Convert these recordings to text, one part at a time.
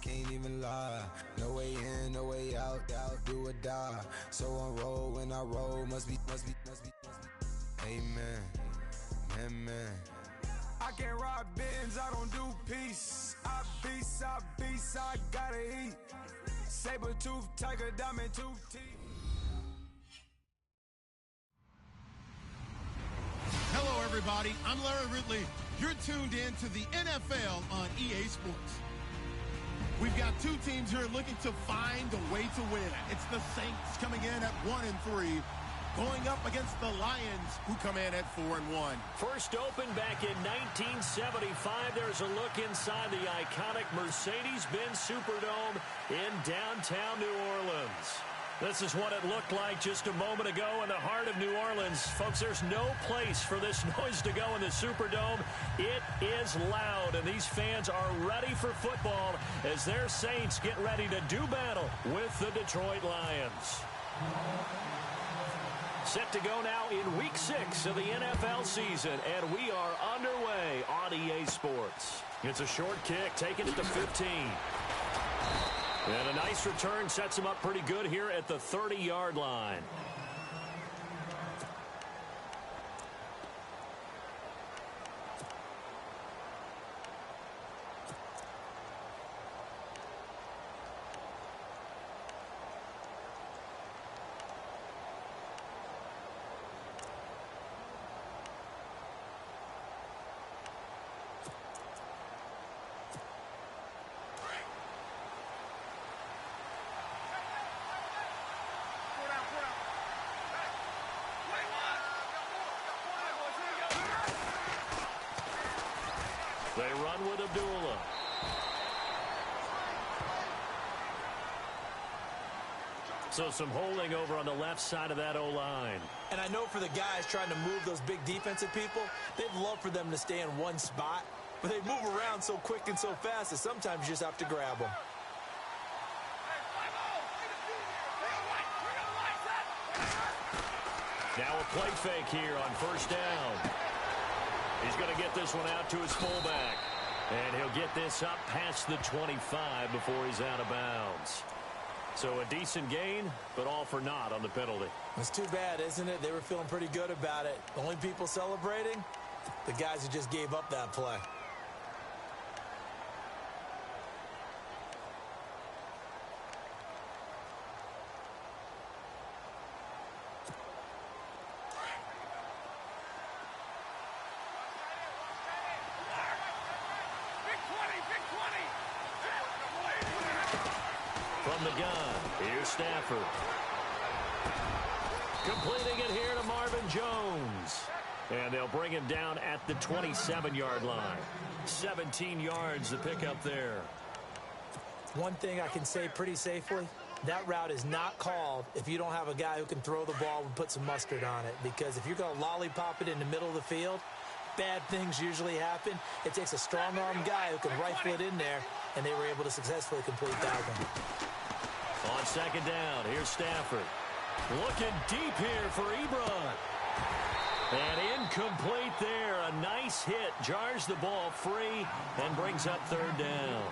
can't even lie. No way in, no way out, do or die. So on roll when I roll, must be. Amen, amen. I can't ride Benz, I don't do peace. I beast, I gotta eat. Saber tooth, tiger, diamond tooth teeth. Hello, everybody. I'm Larry Ridley. You're tuned in to the NFL on EA Sports. We've got two teams here looking to find a way to win. It's the Saints coming in at 1-3, going up against the Lions, who come in at 4-1. First opened back in 1975. There's a look inside the iconic Mercedes-Benz Superdome in downtown New Orleans. This is what it looked like just a moment ago in the heart of New Orleans. Folks, there's no place for this noise to go in the Superdome. It is loud, and these fans are ready for football as their Saints get ready to do battle with the Detroit Lions. Set to go now in Week 6 of the NFL season, and we are underway on EA Sports. It's a short kick, taking it to 15. And a nice return sets him up pretty good here at the 30-yard line. They run with Abdullah. So some holding over on the left side of that O-line. And I know for the guys trying to move those big defensive people, they'd love for them to stay in one spot, but they move around so quick and so fast that sometimes you just have to grab them. Now a play fake here on first down. He's going to get this one out to his fullback. And he'll get this up past the 25 before he's out of bounds. So a decent gain, but all for naught on the penalty. It's too bad, isn't it? They were feeling pretty good about it. The only people celebrating, the guys who just gave up that play. From the gun, here's Stafford. Completing it here to Marvin Jones. And they'll bring him down at the 27-yard line. 17 yards to pick up there. One thing I can say pretty safely, that route is not called if you don't have a guy who can throw the ball and put some mustard on it. Because if you're going to lollipop it in the middle of the field, bad things usually happen. It takes a strong-arm guy who can rifle it in there, and they were able to successfully complete that one. On second down, here's Stafford. Looking deep here for Ebron. And incomplete there. A nice hit. Jars the ball free and brings up third down.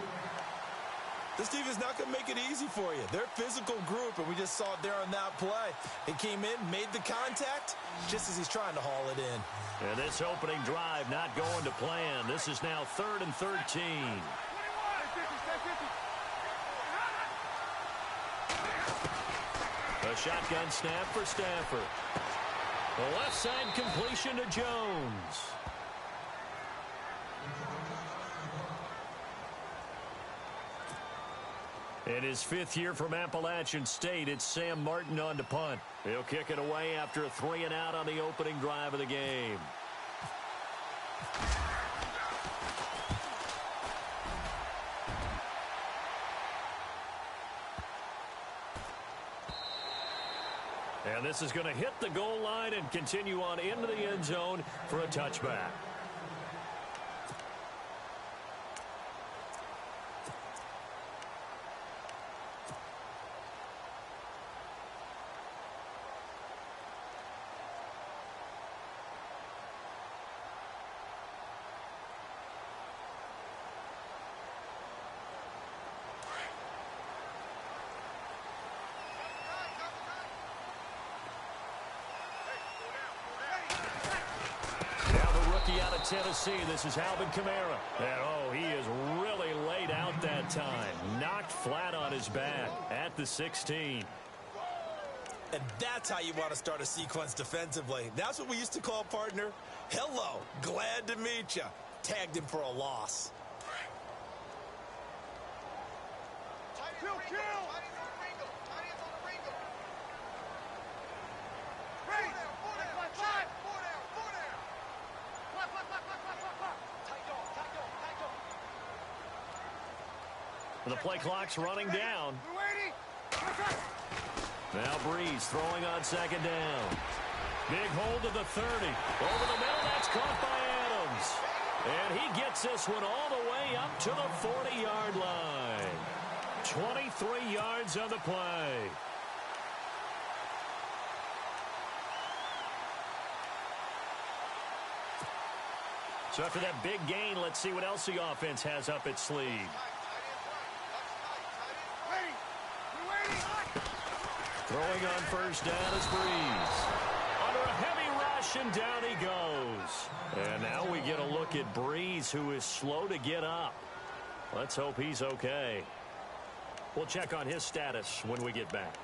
This team is not going to make it easy for you. They're a physical group, and we just saw it there on that play. He came in, made the contact, just as he's trying to haul it in. And this opening drive not going to plan. This is now 3rd and 13. A shotgun snap for Stafford. The left side completion to Jones. In his 5th year from Appalachian State, it's Sam Martin on to punt. He'll kick it away after a 3-and-out on the opening drive of the game. And this is going to hit the goal line and continue on into the end zone for a touchback. Tennessee, this is Alvin Kamara. And, oh, he is really laid out that time. Knocked flat on his back at the 16. And that's how you want to start a sequence defensively. That's what we used to call, partner, hello, glad to meet you. Tagged him for a loss. The play clock's running down. Now Breeze throwing on second down. Big hold to the 30. Over the middle, that's caught by Adams. And he gets this one all the way up to the 40-yard line. 23 yards on the play. So after that big gain, let's see what else the offense has up its sleeve. Throwing on first down is Breeze. Under a heavy rush, and down he goes. And now we get a look at Breeze, who is slow to get up. Let's hope he's okay. We'll check on his status when we get back.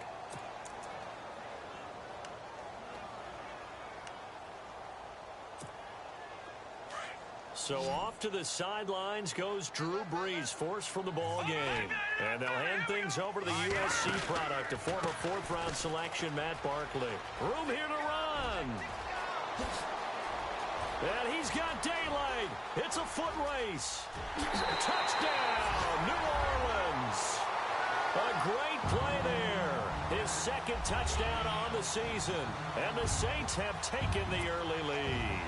So off to the sidelines goes Drew Brees, forced from the ball game. And they'll hand things over to the USC product, a former fourth-round selection, Matt Barkley. Room here to run. And he's got daylight. It's a foot race. Touchdown, New Orleans. A great play there. His second touchdown on the season. And the Saints have taken the early lead.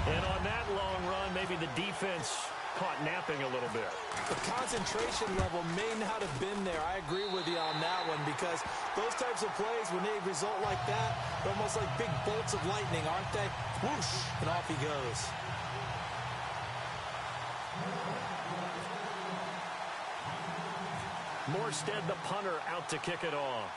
And on that long run, maybe the defense caught napping a little bit. The concentration level may not have been there. I agree with you on that one, because those types of plays, when they result like that, they're almost like big bolts of lightning, aren't they? Whoosh, and off he goes. Morstead, the punter, out to kick it off.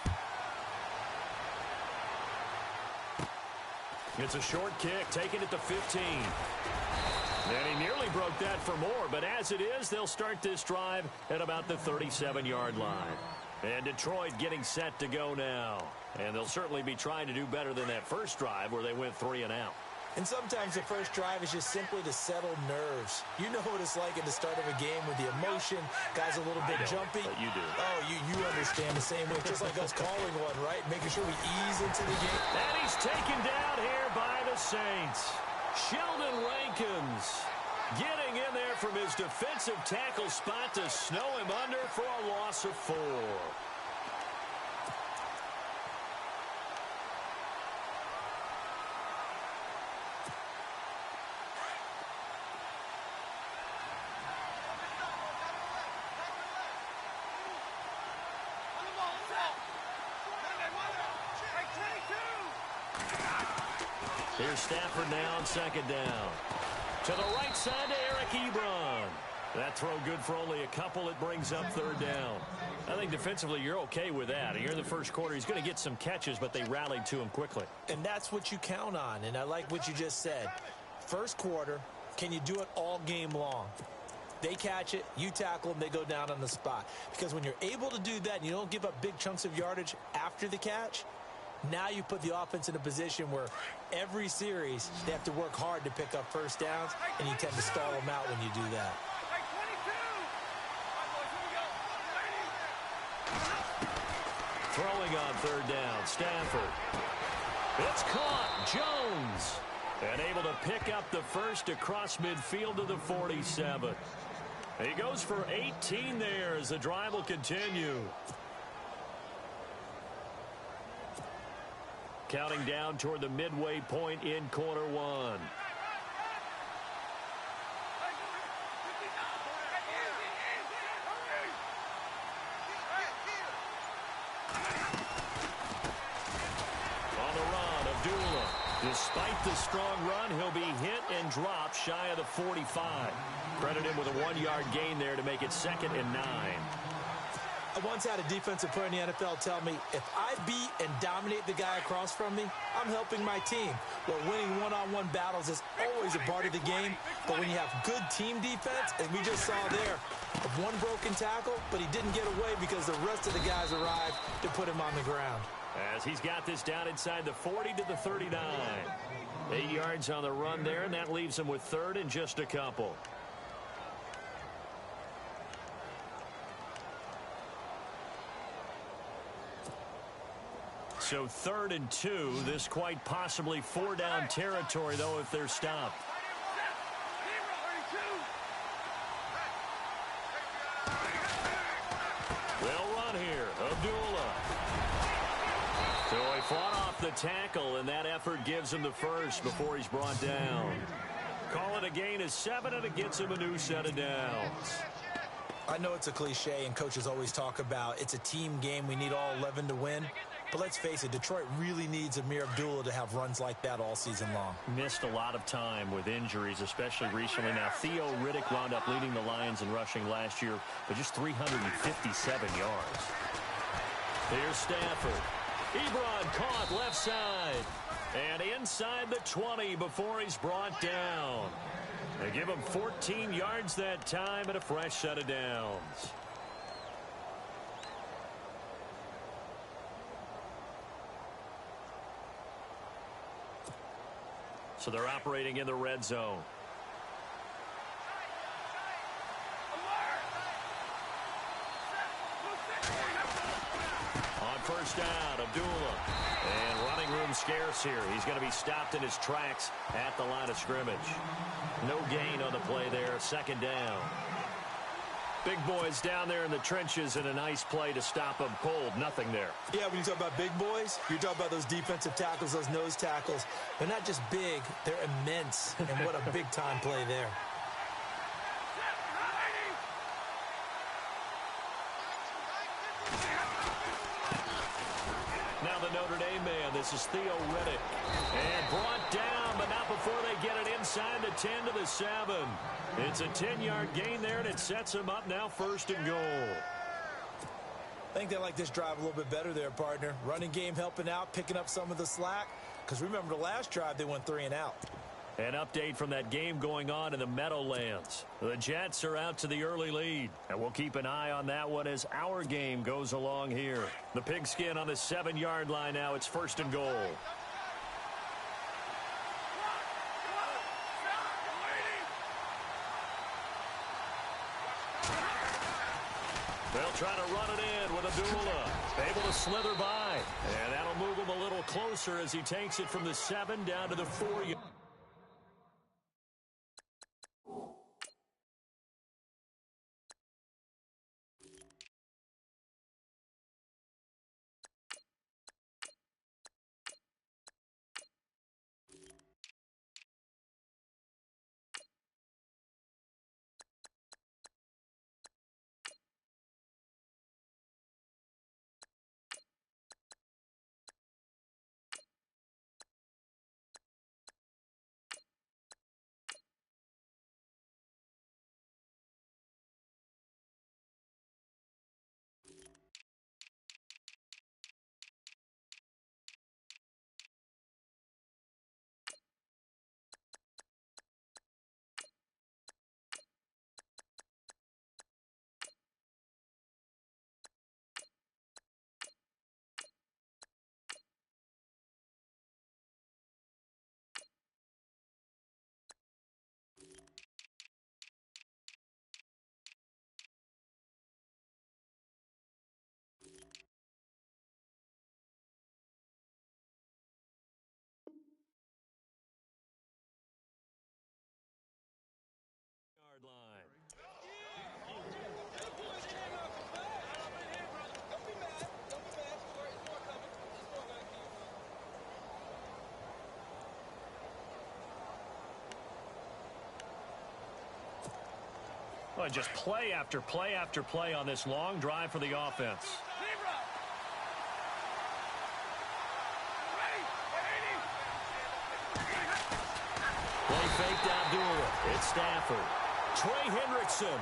It's a short kick, taking it to 15. And he nearly broke that for more, but as it is, they'll start this drive at about the 37-yard line. And Detroit getting set to go now. And they'll certainly be trying to do better than that first drive where they went 3 and out. And sometimes the first drive is just simply to settle nerves. You know what it's like at the start of a game with the emotion. Guys a little bit jumpy. But you do. Oh, you understand the same way. Just like us calling one, right? Making sure we ease into the game. And he's taken down here by the Saints. Sheldon Rankins getting in there from his defensive tackle spot to snow him under for a loss of 4. Here's Stafford now on second down. To the right side to Eric Ebron. That throw good for only a couple. It brings up third down. I think defensively you're okay with that. Here in the first quarter, he's going to get some catches, but they rallied to him quickly. And that's what you count on, and I like what you just said. First quarter, can you do it all game long? They catch it, you tackle them, they go down on the spot. Because when you're able to do that and you don't give up big chunks of yardage after the catch, now you put the offense in a position where every series they have to work hard to pick up first downs, and you tend to stall them out when you do that. Throwing on third down, Stafford. It's caught, Jones. And able to pick up the first across midfield to the 47. He goes for 18 there as the drive will continue. Counting down toward the midway point in quarter one. On the run, Abdullah. Despite the strong run, he'll be hit and dropped shy of the 45. Credit him with a 1-yard gain there to make it 2nd and 9. I once had a defensive player in the NFL tell me, if I beat and dominate the guy across from me, I'm helping my team. Well, winning one-on-one battles is always a part of the game, but when you have good team defense, as we just saw there, one broken tackle, but he didn't get away because the rest of the guys arrived to put him on the ground. As he's got this down inside the 40 to the 39. 8 yards on the run there, and that leaves him with third and just a couple. So 3rd and 2, this quite possibly 4-down territory, though, if they're stopped. They'll run here. Abdullah. So he fought off the tackle, and that effort gives him the first before he's brought down. Call it a gain of 7, and it gets him a new set of downs. I know it's a cliche, and coaches always talk about it's a team game. We need all 11 to win. But let's face it, Detroit really needs Amir Abdullah to have runs like that all season long. Missed a lot of time with injuries, especially recently. Now, Theo Riddick wound up leading the Lions in rushing last year with just 357 yards. Here's Stafford. Ebron caught left side. And inside the 20 before he's brought down. They give him 14 yards that time and a fresh set of downs. So they're operating in the red zone. On first down, Abdullah. And running room scarce here. He's going to be stopped in his tracks at the line of scrimmage. No gain on the play there. 2nd down. Big boys down there in the trenches, and a nice play to stop them cold. Nothing there. Yeah, when you talk about big boys, you're talking about those defensive tackles, those nose tackles. They're not just big, they're immense. And what a big-time play there. Now the Notre Dame man, this is Theo Riddick. And brought down, but not before they get it inside the 10 to the 7. It's a 10-yard gain there, and it sets them up now 1st and goal. I think they like this drive a little bit better there, partner. Running game helping out, picking up some of the slack. Because remember the last drive, they went 3 and out. An update from that game going on in the Meadowlands. The Jets are out to the early lead, and we'll keep an eye on that one as our game goes along here. The Pigskin on the 7-yard line now. It's 1st and goal. They'll try to run it in with Abdullah. Able to slither by. And that'll move him a little closer as he takes it from the 7 down to the 4. Line. Well, just play after play after play on this long drive for the offense. Play faked Abdullah. It's Stafford. Trey Hendrickson.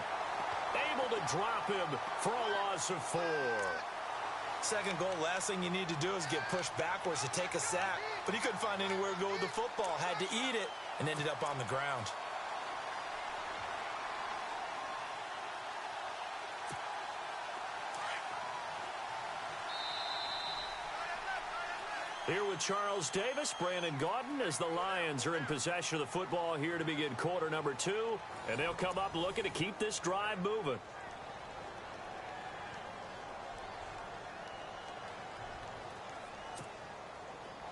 able to drop him for a loss of 4. Second goal, last thing you need to do is get pushed backwards to take a sack. But he couldn't find anywhere to go with the football. Had to eat it and ended up on the ground. Here with Charles Davis, Brandon Gaudin, as the Lions are in possession of the football here to begin quarter number 2. And they'll come up looking to keep this drive moving.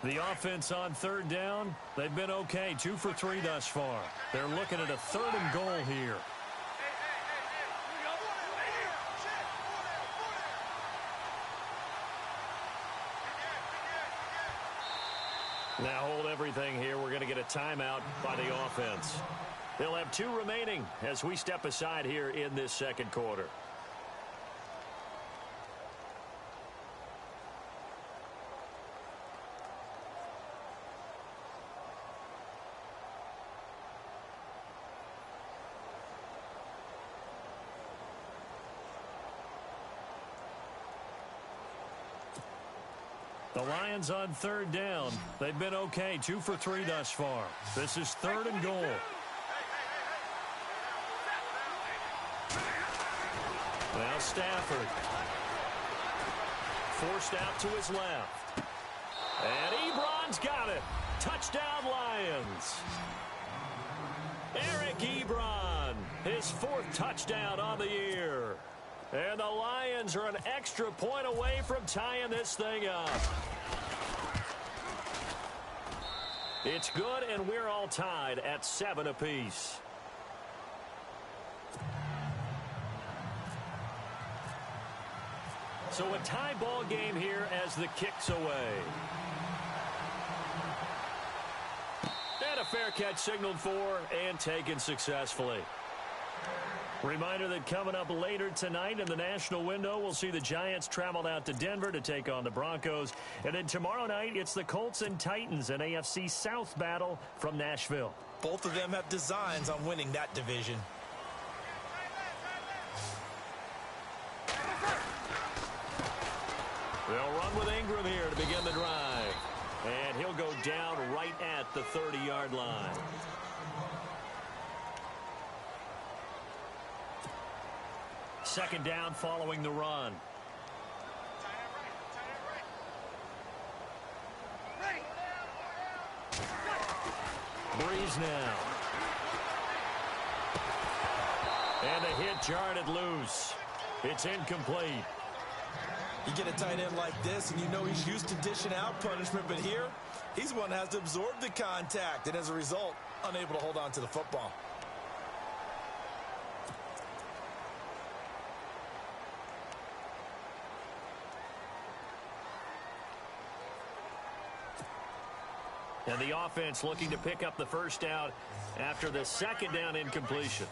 The offense on third down, they've been okay. 2 for 3 thus far. They're looking at a 3rd and goal here. Now hold everything here. We're going to get a timeout by the offense. They'll have 2 remaining as we step aside here in this second quarter. The Lions on third down. They've been okay. 2 for 3 thus far. This is 3rd and goal. Now Stafford. Forced out to his left. And Ebron's got it. Touchdown Lions. Eric Ebron. His 4th touchdown on the year. And the Lions are an extra point away from tying this thing up. It's good, and we're all tied at 7 apiece. So a tie ball game here as the kick's away. And a fair catch signaled for and taken successfully. Reminder that coming up later tonight in the national window, we'll see the Giants travel out to Denver to take on the Broncos. And then tomorrow night, it's the Colts and Titans, an AFC South battle from Nashville. Both of them have designs on winning that division. They'll run with Ingram here to begin the drive. And he'll go down right at the 30-yard line. Second down following the run. Breeze now. And the hit jarred it loose. It's incomplete. You get a tight end like this, and you know he's used to dishing out punishment, but here, he's the one that has to absorb the contact, and as a result, unable to hold on to the football. And the offense looking to pick up the first down after the second down incompletion.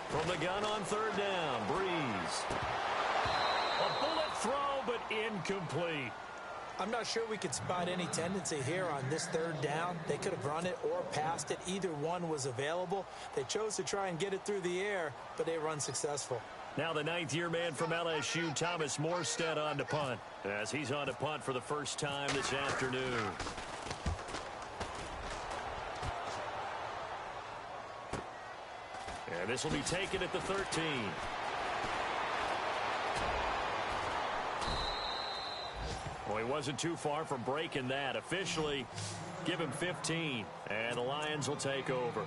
From the gun on third down, Breeze. A bullet throw, but incomplete. I'm not sure we could spot any tendency here on this third down. They could have run it or passed it. Either one was available. They chose to try and get it through the air, but they were unsuccessful. Now the 9th-year man from LSU, Thomas Morstead, on to punt, as he's on to punt for the first time this afternoon. And this will be taken at the 13. Well, he wasn't too far from breaking that. Officially, give him 15, and the Lions will take over.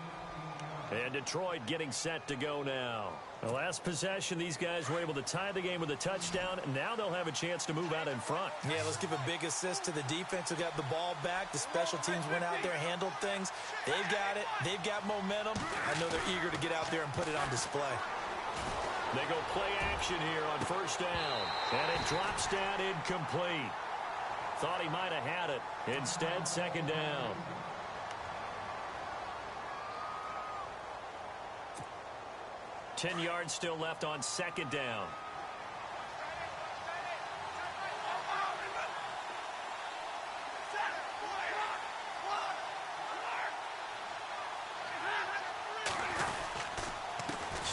And Detroit getting set to go now. The last possession, these guys were able to tie the game with a touchdown, and now they'll have a chance to move out in front. Yeah, let's give a big assist to the defense who got the ball back. The special teams went out there, handled things. They've got it. They've got momentum. I know they're eager to get out there and put it on display. They go play action here on first down, and it drops down incomplete. Thought he might have had it. Instead, second down. .10 yards still left on second down.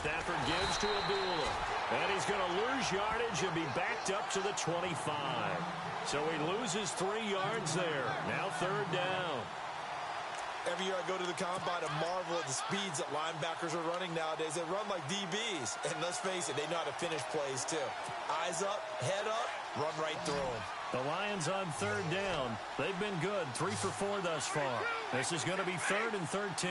Stafford gives to Abdullah. And he's going to lose yardage and be backed up to the 25. So he loses 3 yards there. Now 3rd down. Every year I go to the combine and marvel at the speeds that linebackers are running nowadays. They run like DBs. And let's face it, they know how to finish plays too. Eyes up, head up, run right through them. The Lions on 3rd down. They've been good, 3 for 4 thus far. This is going to be 3rd and 13.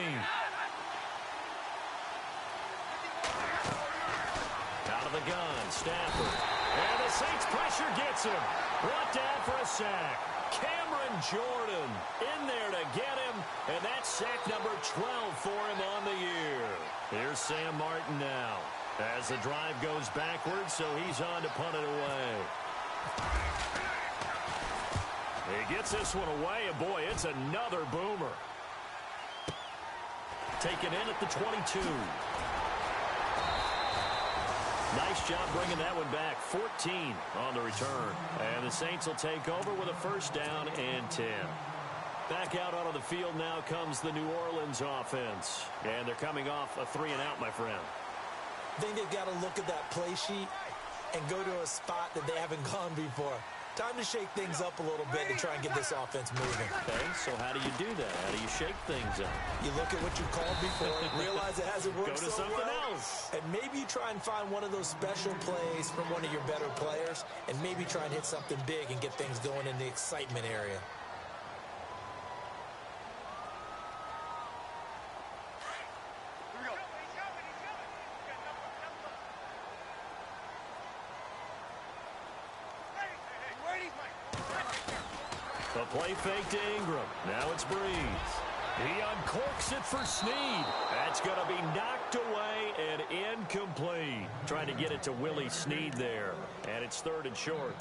Out of the gun, Stafford. And the Saints pressure gets him. Brought down for a sack. Cameron Jordan in there to get him. And that's sack number 12 for him on the year. Here's Sam Martin now. As the drive goes backwards, so he's on to punt it away. He gets this one away, and boy, it's another boomer. Taken in at the 22. Nice job bringing that one back. 14 on the return. And the Saints will take over with a 1st down and 10. Back out onto the field now comes the New Orleans offense. And they're coming off a 3-and-out, my friend. I think they've got to look at that play sheet and go to a spot that they haven't gone before. Time to shake things up a little bit to try and get this offense moving. Okay, so how do you do that? How do you shake things up? You look at what you called before, realize it hasn't worked so well. Go to something else. And maybe you try and find one of those special plays from one of your better players, and maybe try and hit something big and get things going in the excitement area. The play fake to Ingram. Now it's Breeze. He uncorks it for Snead. That's going to be knocked away and incomplete. Trying to get it to Willie Snead there. And it's 3rd and short.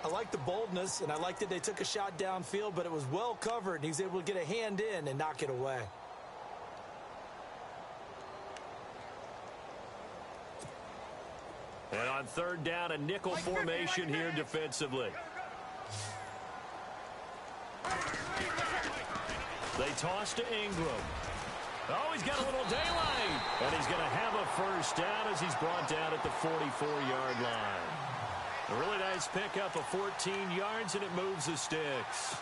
I like the boldness, and I like that they took a shot downfield, but it was well covered, and he was able to get a hand in and knock it away. And on 3rd down, a nickel formation here defensively. They toss to Ingram. Oh, he's got a little daylight. And he's going to have a 1st down as he's brought down at the 44-yard line. A really nice pickup of 14 yards, and it moves the sticks.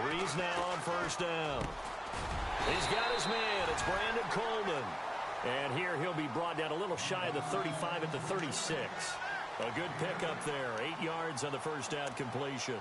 Breeze now on 1st down. He's got his man. It's Brandon Coleman. And here he'll be brought down a little shy of the 35 at the 36. A good pickup there. 8 yards on the 1st down completion.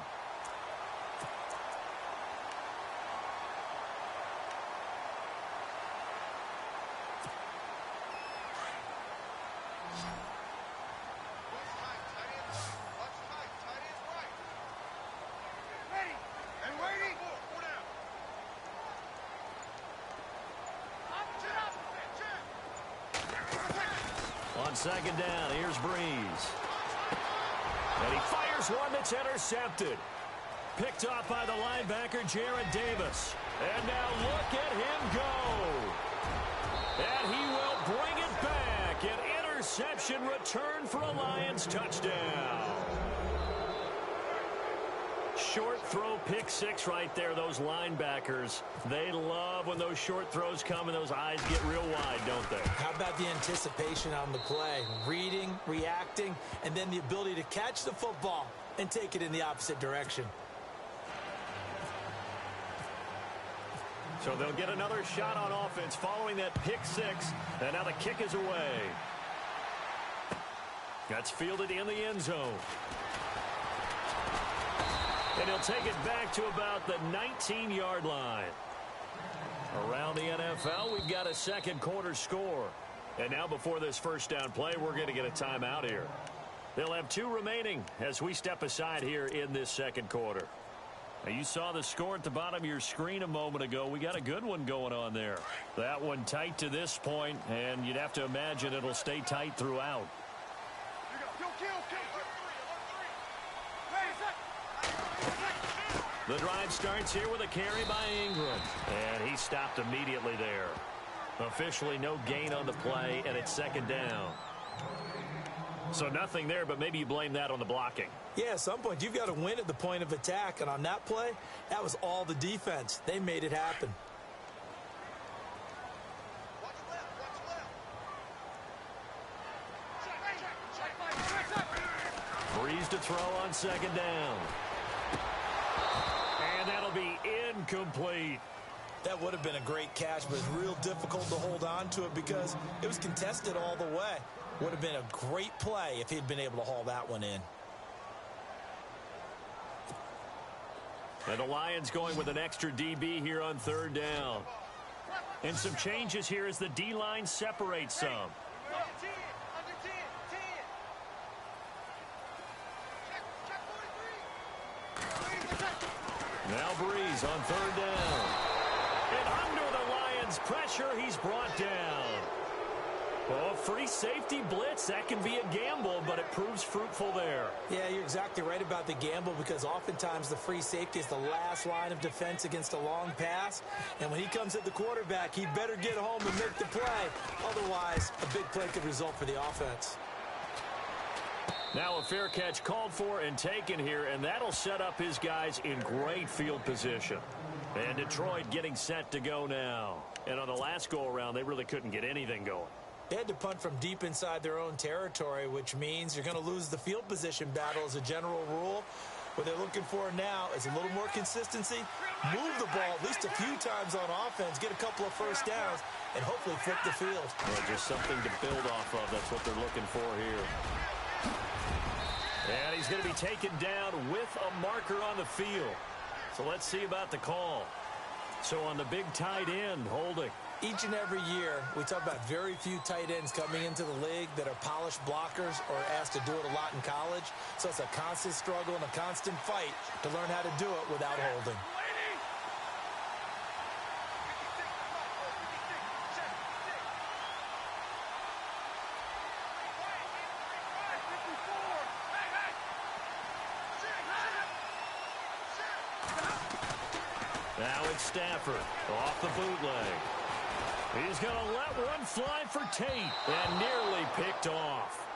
On 2nd down, here's Breeze. And he fires one that's intercepted. Picked off by the linebacker, Jared Davis. And now look at him go. And he will bring it back. An interception return for a Lions touchdown. Short throw, pick 6 right there. Those linebackers, they love when those short throws come and those eyes get real wide, don't they? How about the anticipation on the play? Reading, reacting, and then the ability to catch the football and take it in the opposite direction. So they'll get another shot on offense following that pick 6, and now the kick is away. That's fielded in the end zone. And he'll take it back to about the 19-yard line. Around the NFL, we've got a 2nd quarter score. And now before this 1st down play, we're going to get a timeout here. They'll have 2 remaining as we step aside here in this 2nd quarter. Now, you saw the score at the bottom of your screen a moment ago. We got a good one going on there. That one tight to this point, and you'd have to imagine it'll stay tight throughout. Kill. The drive starts here with a carry by Ingram. And he stopped immediately there. Officially no gain on the play, and it's second down. So nothing there, but maybe you blame that on the blocking. Yeah, at some point you've got to win at the point of attack, and on that play, that was all the defense. They made it happen. Breeze to throw on second down. And that'll be incomplete. That would have been a great catch, but it's real difficult to hold on to it because it was contested all the way. Would have been a great play if he'd been able to haul that one in. And the Lions going with an extra DB here on third down. And some changes here as the D-line separates some. Now Breeze on third down. And under the Lions' pressure, he's brought down. Oh, free safety blitz, that can be a gamble, but it proves fruitful there. Yeah, you're exactly right about the gamble because oftentimes the free safety is the last line of defense against a long pass. And when he comes at the quarterback, he'd better get home and make the play. Otherwise, a big play could result for the offense. Now a fair catch called for and taken here, and that'll set up his guys in great field position. And Detroit getting set to go now. And on the last go-around, they really couldn't get anything going. They had to punt from deep inside their own territory, which means you're going to lose the field position battle as a general rule. What they're looking for now is a little more consistency, move the ball at least a few times on offense, get a couple of first downs, and hopefully flip the field. Well, just something to build off of. That's what they're looking for here. And he's going to be taken down with a marker on the field. So let's see about the call. So on the big tight end, holding. Each and every year, we talk about very few tight ends coming into the league that are polished blockers or asked to do it a lot in college. So it's a constant struggle and a constant fight to learn how to do it without holding. Now it's Stafford off the bootleg. He's going to let one fly for Tate and nearly picked off.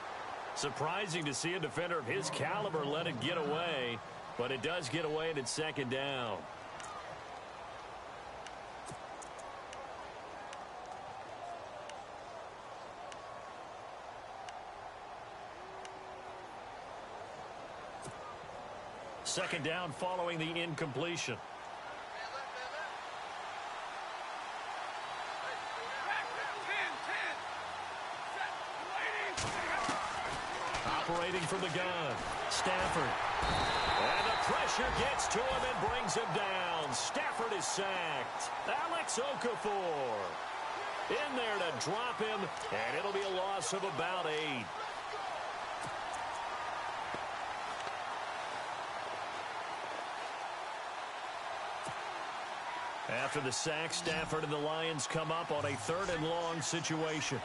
Surprising to see a defender of his caliber let it get away, but it does get away and it's second down. Second down following the incompletion. Operating from the gun, Stafford. And the pressure gets to him and brings him down. Stafford is sacked. Alex Okafor in there to drop him, and it'll be a loss of about 8. After the sack, Stafford and the Lions come up on a 3rd and long situation.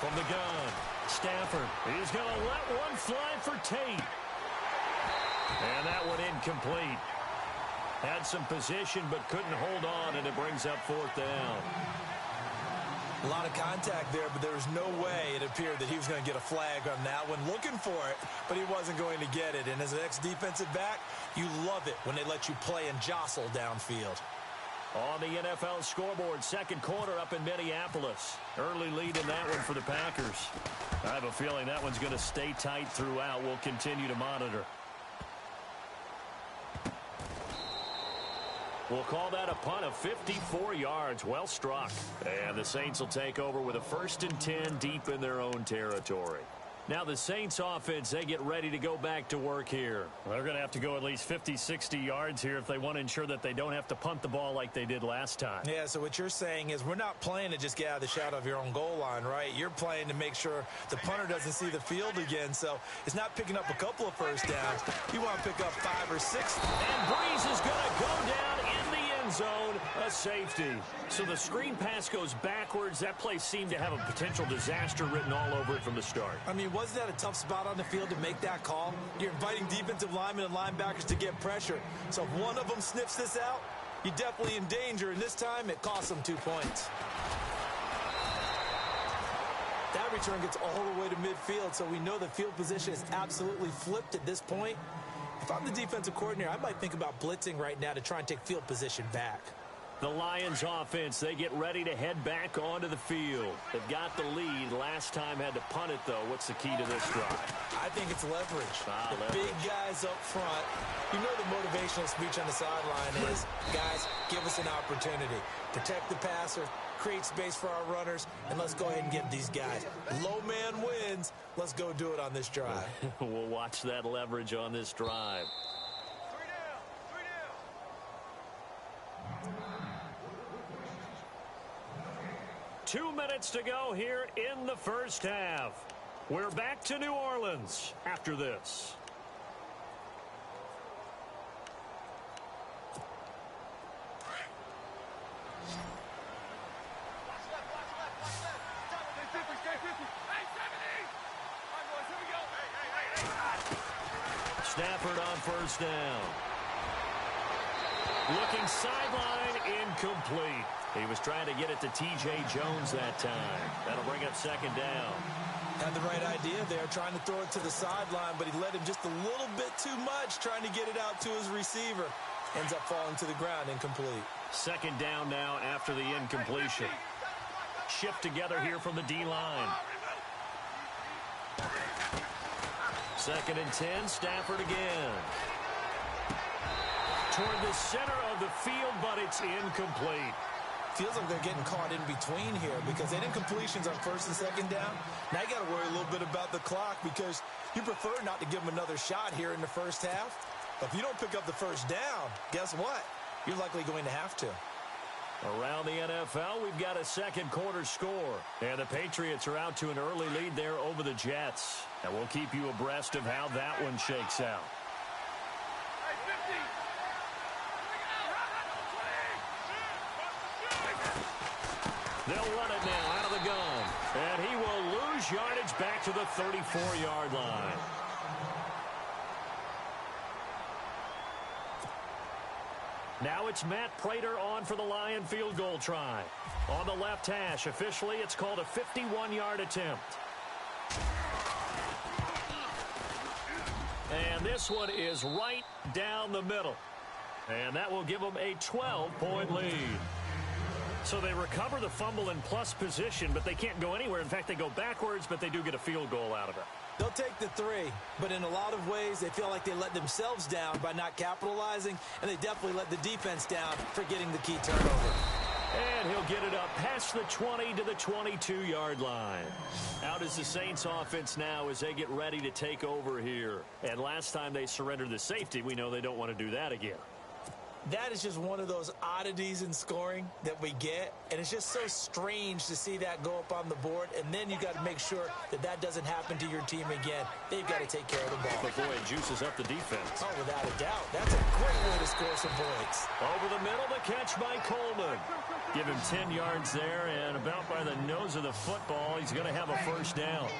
From the gun, Stafford. He's going to let one fly for Tate. And that one incomplete. Had some position but couldn't hold on, and it brings up 4th down. A lot of contact there, but there was no way it appeared that he was going to get a flag on that one. Looking for it, but he wasn't going to get it. And as an ex-defensive back, you love it when they let you play and jostle downfield. On the NFL scoreboard, second quarter up in Minneapolis. Early lead in that one for the Packers. I have a feeling that one's going to stay tight throughout. We'll continue to monitor. We'll call that a punt of 54 yards. Well struck. And the Saints will take over with a 1st and 10 deep in their own territory. Now the Saints offense, they get ready to go back to work here. They're going to have to go at least 50, 60 yards here if they want to ensure that they don't have to punt the ball like they did last time. Yeah, so what you're saying is we're not playing to just get out of the shadow of your own goal line, right? You're playing to make sure the punter doesn't see the field again. So it's not picking up a couple of first downs. You want to pick up 5 or 6. And Breeze is going to go down in the end end zone, a safety. So the screen pass goes backwards. That play seemed to have a potential disaster written all over it from the start. I mean, wasn't that a tough spot on the field to make that call? You're inviting defensive linemen and linebackers to get pressure. So if one of them sniffs this out, you're definitely in danger, and this time it costs them 2 points. That return gets all the way to midfield, so we know the field position is absolutely flipped at this point. If I'm the defensive coordinator, I might think about blitzing right now to try and take field position back. The Lions offense, they get ready to head back onto the field. They've got the lead. Last time had to punt it, though. What's the key to this drive? I think it's leverage. Leverage. Big guys up front. You know the motivational speech on the sideline is, guys, give us an opportunity. Protect the passer, create space for our runners, and let's go ahead and give these guys. Low man wins. Let's go do it on this drive. We'll watch that leverage on this drive. 2 minutes to go here in the first half. We're back to New Orleans after this. Stafford on first down. Looking sideline, incomplete. He was trying to get it to T.J. Jones that time. That'll bring up second down. Had the right idea there, trying to throw it to the sideline, but he led him just a little bit too much, trying to get it out to his receiver. Ends up falling to the ground, incomplete. Second down now after the incompletion. Shift together here from the D-line. Second and 10, Stafford again. Toward the center of the field, but it's incomplete. Feels like they're getting caught in between here because they didn't completions on first and second down. Now you got to worry a little bit about the clock because you prefer not to give them another shot here in the first half. But if you don't pick up the first down, guess what? You're likely going to have to. Around the NFL, we've got a second quarter score. And the Patriots are out to an early lead there over the Jets. And we'll keep you abreast of how that one shakes out. They'll run it now out of the gun. And he will lose yardage back to the 34-yard line. Now it's Matt Prater on for the Lion field goal try. On the left hash, officially it's called a 51-yard attempt. And this one is right down the middle. And that will give them a 12-point lead. So they recover the fumble in plus position, but they can't go anywhere. In fact, they go backwards, but they do get a field goal out of it. They'll take the 3, but in a lot of ways, they feel like they let themselves down by not capitalizing, and they definitely let the defense down for getting the key turnover. And he'll get it up past the 20 to the 22-yard line. Out is the Saints offense now as they get ready to take over here. And last time they surrendered the safety, we know they don't want to do that again. That is just one of those oddities in scoring that we get, and it's just so strange to see that go up on the board, and then you got to make sure that that doesn't happen to your team again. They've got to take care of the ball. But boy, it juices up the defense. Oh, without a doubt. That's a great way to score some points. Over the middle, the catch by Coleman. Give him 10 yards there, and about by the nose of the football, he's going to have a first down.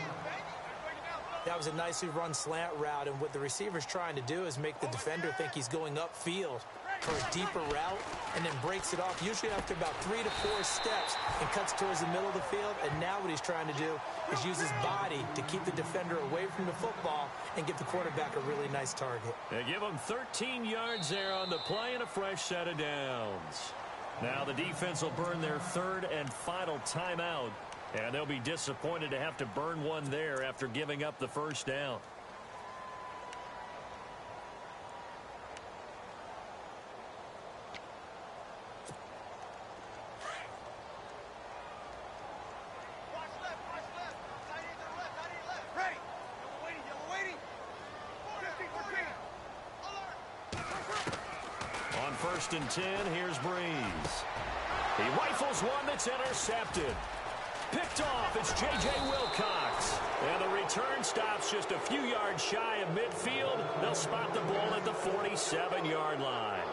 That was a nicely run slant route, and what the receiver's trying to do is make the defender think he's going upfield for a deeper route, and then breaks it off, usually after about 3 to 4 steps, and cuts towards the middle of the field. And now what he's trying to do is use his body to keep the defender away from the football and give the quarterback a really nice target. They give him 13 yards there on the play and a fresh set of downs. Now the defense will burn their third and final timeout, and they'll be disappointed to have to burn one there after giving up the first down. First and 10, here's Breeze. He rifles one that's intercepted. Picked off, it's J.J. Wilcox. And the return stops just a few yards shy of midfield. They'll spot the ball at the 47-yard line.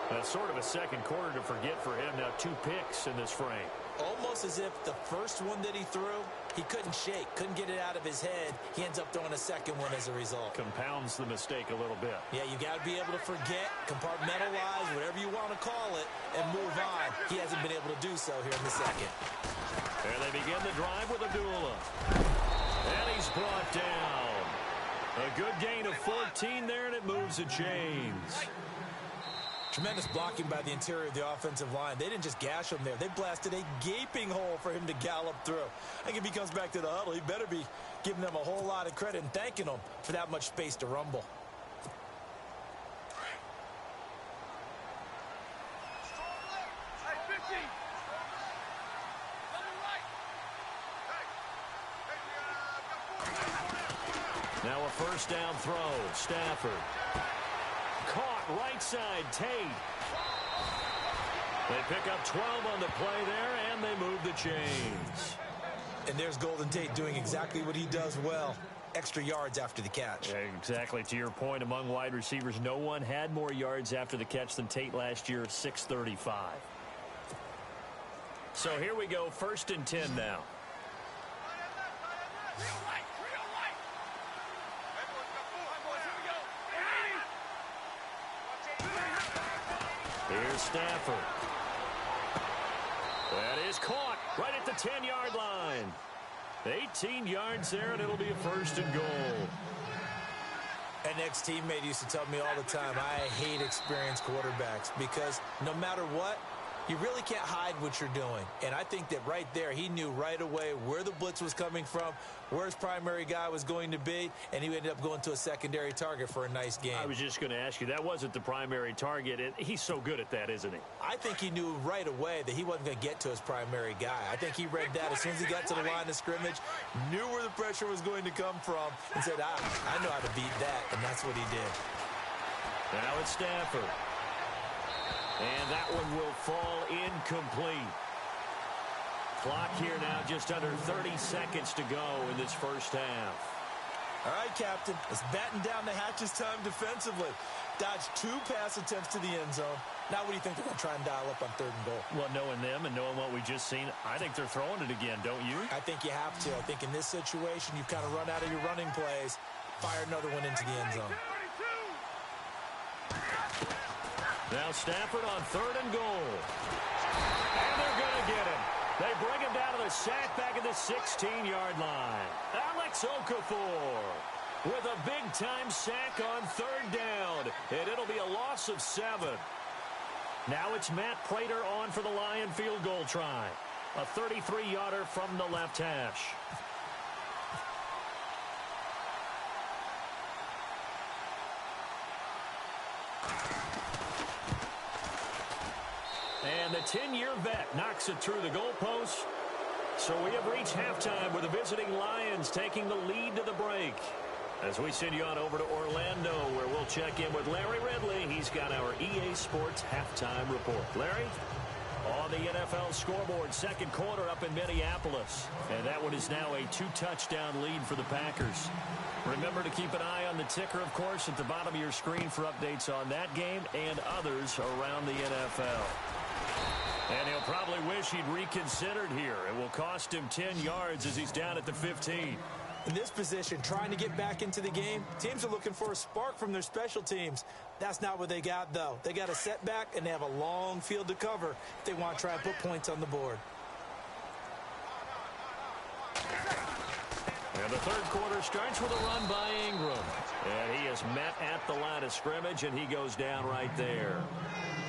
That's sort of a second quarter to forget for him. Now 2 picks in this frame. Almost as if the first one that he threw, he couldn't shake, couldn't get it out of his head. He ends up throwing a second one as a result. Compounds the mistake a little bit. Yeah, you got to be able to forget, compartmentalize, whatever you want to call it, and move on. He hasn't been able to do so here in the second. There they begin the drive with Abdullah. And he's brought down. A good gain of 14 there, and it moves the chains. Tremendous blocking by the interior of the offensive line. They didn't just gash him there. They blasted a gaping hole for him to gallop through. I think if he comes back to the huddle, he better be giving them a whole lot of credit and thanking them for that much space to rumble. Now a first down throw. Stafford. Caught right side. Tate. They pick up 12 on the play there, and they move the chains. And there's Golden Tate doing exactly what he does well. Extra yards after the catch. Yeah, exactly. To your point, among wide receivers, no one had more yards after the catch than Tate last year, 635. So here we go, 1st and 10 now. Here's Stafford. That is caught right at the 10-yard line. 18 yards there, and it'll be a 1st and goal. An ex-teammate used to tell me all the time, I hate experienced quarterbacks because no matter what, you really can't hide what you're doing. And I think that right there, he knew right away where the blitz was coming from, where his primary guy was going to be, and he ended up going to a secondary target for a nice game. I was just going to ask you, that wasn't the primary target. He's so good at that, isn't he? I think he knew right away that he wasn't going to get to his primary guy. I think he read that as soon as he got to the line of scrimmage, knew where the pressure was going to come from, and said, I know how to beat that, and that's what he did. Now it's Stafford. And that one will fall incomplete. Clock here now, just under 30 seconds to go in this first half. All right, Captain, let's batten down the hatches time defensively. Dodged 2 pass attempts to the end zone. Now what do you think they're going to try and dial up on 3rd and goal? Well, knowing them and knowing what we just seen, I think they're throwing it again, don't you? I think you have to. I think in this situation, you've kind of run out of your running plays. Fire another one into the end zone. Now Stafford on 3rd and goal. And they're going to get him. They bring him down to the sack back at the 16-yard line. Alex Okafor with a big-time sack on 3rd down. And it'll be a loss of 7. Now it's Matt Prater on for the Lion field goal try. A 33-yarder from the left hash. And the 10-year vet knocks it through the goalpost. So we have reached halftime with the visiting Lions taking the lead to the break. As we send you on over to Orlando, where we'll check in with Larry Ridley. He's got our EA Sports halftime report. Larry? On the NFL scoreboard, 2nd quarter up in Minneapolis. And that one is now a 2-touchdown lead for the Packers. Remember to keep an eye on the ticker, of course, at the bottom of your screen for updates on that game and others around the NFL. And he'll probably wish he'd reconsidered here. It will cost him 10 yards as he's down at the 15. In this position, trying to get back into the game, teams are looking for a spark from their special teams. That's not what they got, though. They got a setback, and they have a long field to cover if they want to try and put points on the board. And the 3rd quarter starts with a run by Ingram. And he is met at the line of scrimmage, and he goes down right there.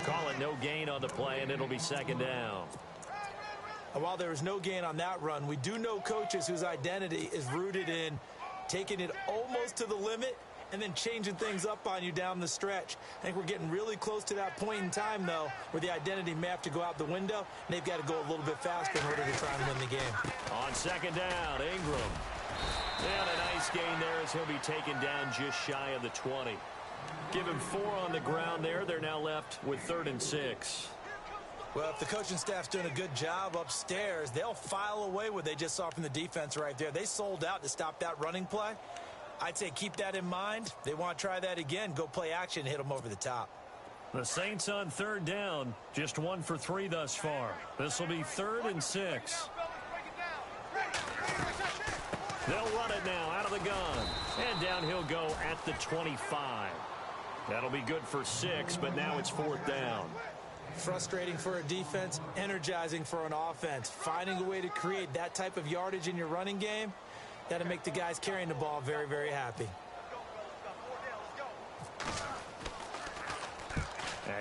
Call it no gain on the play, and it'll be 2nd down. And while there is no gain on that run, we do know coaches whose identity is rooted in taking it almost to the limit and then changing things up on you down the stretch. I think we're getting really close to that point in time, though, where the identity may have to go out the window, and they've got to go a little bit faster in order to try and win the game. On 2nd down, Ingram. And a nice gain there as he'll be taken down just shy of the 20. Give him 4 on the ground there. They're now left with 3rd and 6. Well, if the coaching staff's doing a good job upstairs, they'll file away what they just saw from the defense right there. They sold out to stop that running play. I'd say keep that in mind. They want to try that again. Go play action and hit them over the top. The Saints on third down, just 1 for 3 thus far. This will be 3rd and 6. They'll run it now out of the gun. And down he'll go at the 25. That'll be good for 6, but now it's 4th down. Frustrating for a defense, energizing for an offense. Finding a way to create that type of yardage in your running game, that'll make the guys carrying the ball very, very happy.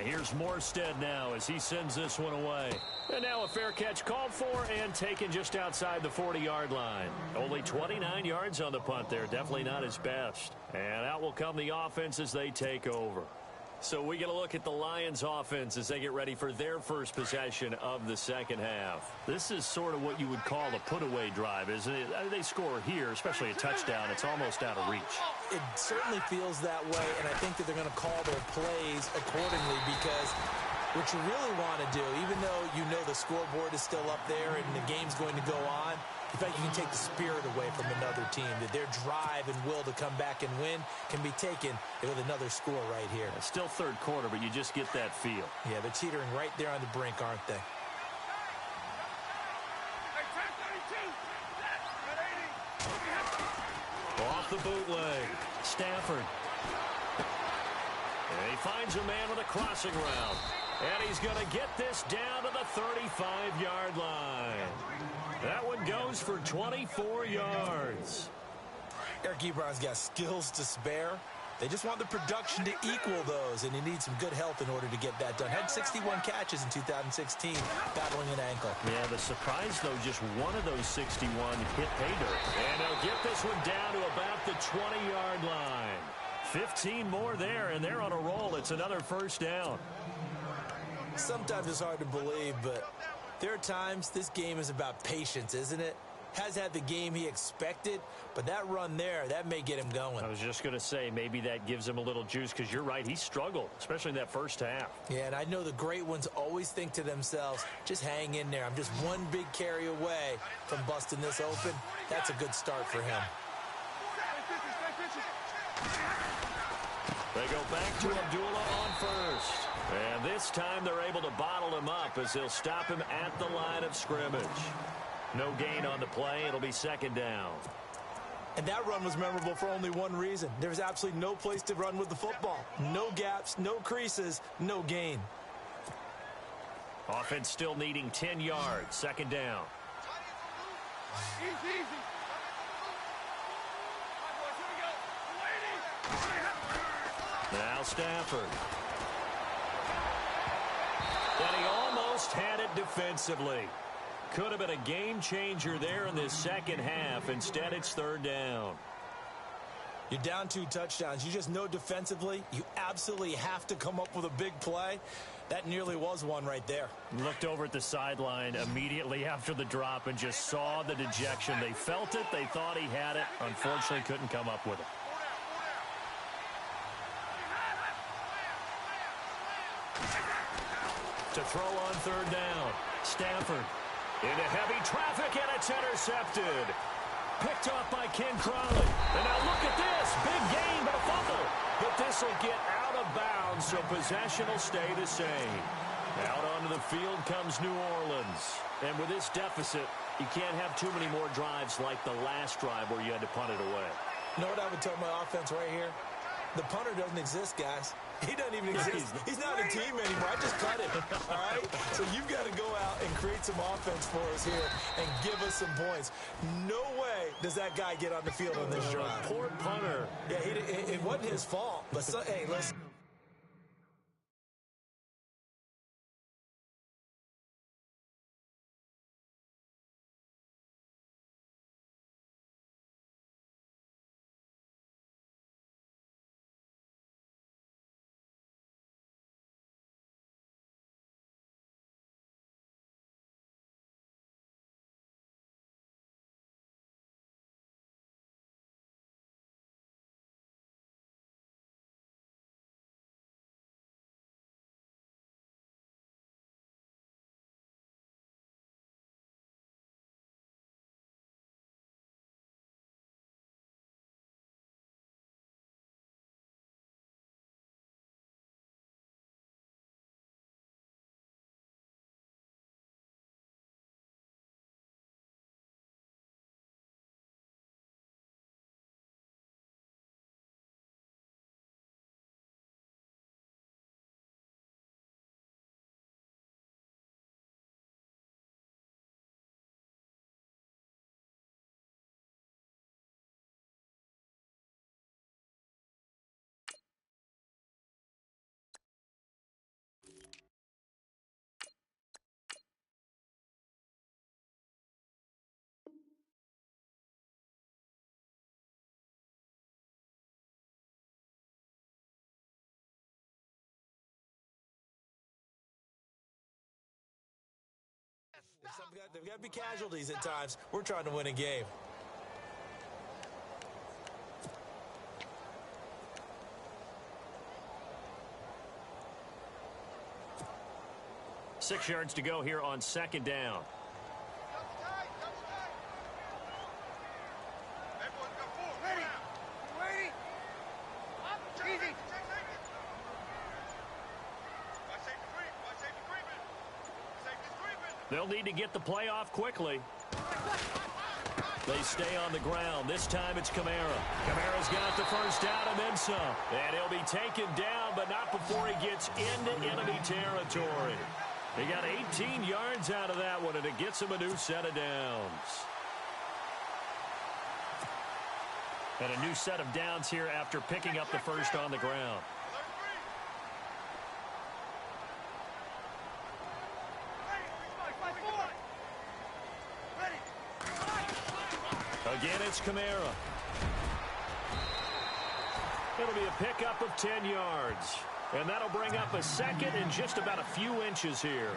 Here's Morstead now as he sends this one away. And now a fair catch called for and taken just outside the 40-yard line. Only 29 yards on the punt there. Definitely not his best. And out will come the offense as they take over. So we get a look at the Lions offense as they get ready for their first possession of the second half. This is sort of what you would call a put-away drive, isn't it? They score here, especially a touchdown. It's almost out of reach. It certainly feels that way, and I think that they're going to call their plays accordingly because what you really want to do, even though you know the scoreboard is still up there and the game's going to go on, in fact, you can take the spirit away from another team, that their drive and will to come back and win can be taken with another score right here. It's still third quarter, but you just get that feel. Yeah, they're teetering right there on the brink, aren't they? Off the bootleg. Stafford. And he finds a man with a crossing route. And he's going to get this down to the 35-yard line. That one goes for 24 yards. Eric Ebron's got skills to spare. They just want the production to equal those, and he needs some good help in order to get that done. Had 61 catches in 2016, battling an ankle. Yeah, the surprise, though, just one of those 61 hit pay dirt. And they'll get this one down to about the 20-yard line. 15 more there, and they're on a roll. It's another first down. Sometimes it's hard to believe, but there are times this game is about patience, isn't it? Has had the game he expected, but that run there, that may get him going. I was just going to say, maybe that gives him a little juice, because you're right, he struggled, especially in that first half. Yeah, and I know the great ones always think to themselves, just hang in there. I'm just one big carry away from busting this open. That's a good start for him. They go back to Abdullah on first. And this time they're able to bottle him up as they'll stop him at the line of scrimmage. No gain on the play. It'll be second down. And that run was memorable for only one reason. There was absolutely no place to run with the football. No gaps, no creases, no gain. Offense still needing 10 yards. Second down. Easy. Now Stafford. And he almost had it defensively. Could have been a game changer there in this second half. Instead, it's third down. You're down 2 touchdowns. You just know defensively you absolutely have to come up with a big play. That nearly was one right there. Looked over at the sideline immediately after the drop and just saw the dejection. They felt it. They thought he had it. Unfortunately, couldn't come up with it. To throw on third down. Stafford into heavy traffic, and it's intercepted. Picked off by Ken Crowley. And now look at this. Big gain, but a fumble. But this will get out of bounds, so possession will stay the same. Out onto the field comes New Orleans. And with this deficit, you can't have too many more drives like the last drive where you had to punt it away. You know what I would tell my offense right here? The punter doesn't exist, guys. He doesn't even exist. He's not a team anymore. I just cut him. All right? So you've got to go out and create some offense for us here and give us some points. No way does that guy get on the field on this drive. Poor punter. Yeah, it wasn't his fault. But, hey, listen. There've got to be casualties at times. We're trying to win a game. Six yards to go here on second down. They'll need to get the play off quickly. They stay on the ground. This time it's Kamara. Kamara's got the first down and then some. And he'll be taken down, but not before he gets into enemy territory. He got 18 yards out of that one, and it gets him a new set of downs. And a new set of downs here after picking up the first on the ground. Again, it's Kamara. It'll be a pickup of 10 yards. And that'll bring up a second and just about a few inches here.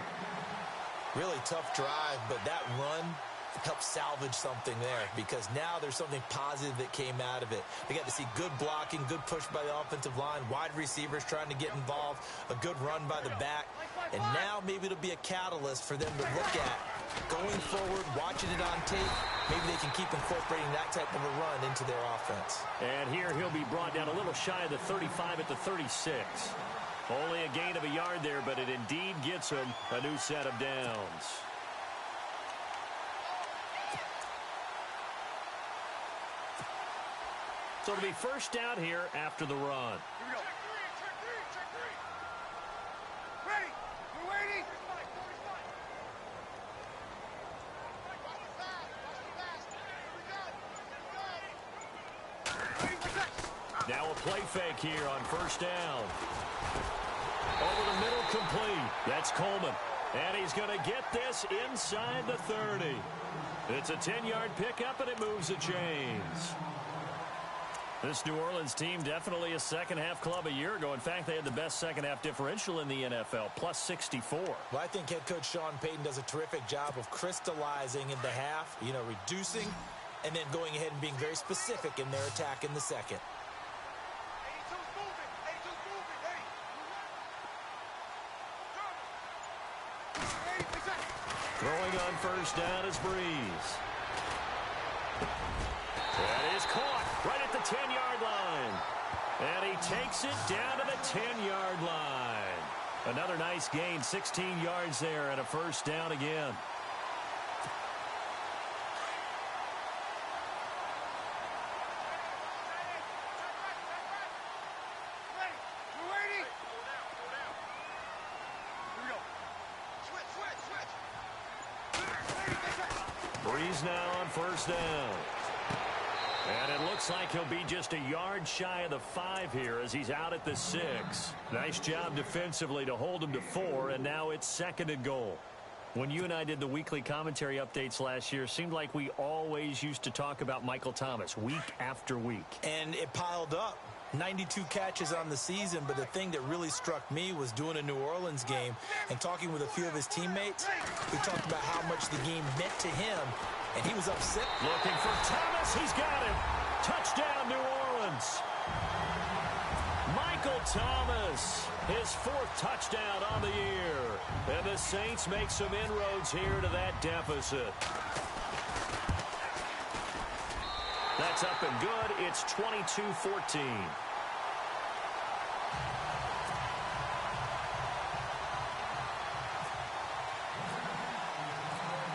Really tough drive, but that run helped salvage something there because now there's something positive that came out of it. They got to see good blocking, good push by the offensive line, wide receivers trying to get involved, a good run by the back. And now maybe it'll be a catalyst for them to look at going forward, watching it on tape. Maybe they can keep incorporating that type of a run into their offense. And here he'll be brought down a little shy of the 35 at the 36. Only a gain of a yard there, but it indeed gets him a new set of downs. So it'll be first down here after the run. Here we go. Check three. Ready. We're waiting. Now a play fake here on first down. Over the middle, complete. That's Coleman. And he's going to get this inside the 30. It's a 10-yard pickup, and it moves the chains. This New Orleans team definitely a second-half club a year ago. In fact, they had the best second-half differential in the NFL, plus 64. Well, I think head coach Sean Payton does a terrific job of crystallizing in the half, reducing, and then going ahead and being very specific in their attack in the second. Throwing on first down is Breeze. That is caught right at the 10-yard line. And he takes it down to the 10-yard line. Another nice gain, 16 yards there, and a first down again. Breeze now on first down. And it looks like he'll be just a yard shy of the 5 here as he's out at the 6. Nice job defensively to hold him to 4, and now it's second and goal. When you and I did the weekly commentary updates last year, it seemed like we always used to talk about Michael Thomas week after week. And it piled up. 92 catches on the season, but the thing that really struck me was doing a New Orleans game and talking with a few of his teammates. We talked about how much the game meant to him, and he was upset. Looking for Thomas. He's got him. Touchdown, New Orleans. Michael Thomas, his 4th touchdown on the year. And the Saints make some inroads here to that deficit. That's up and good. It's 22-14.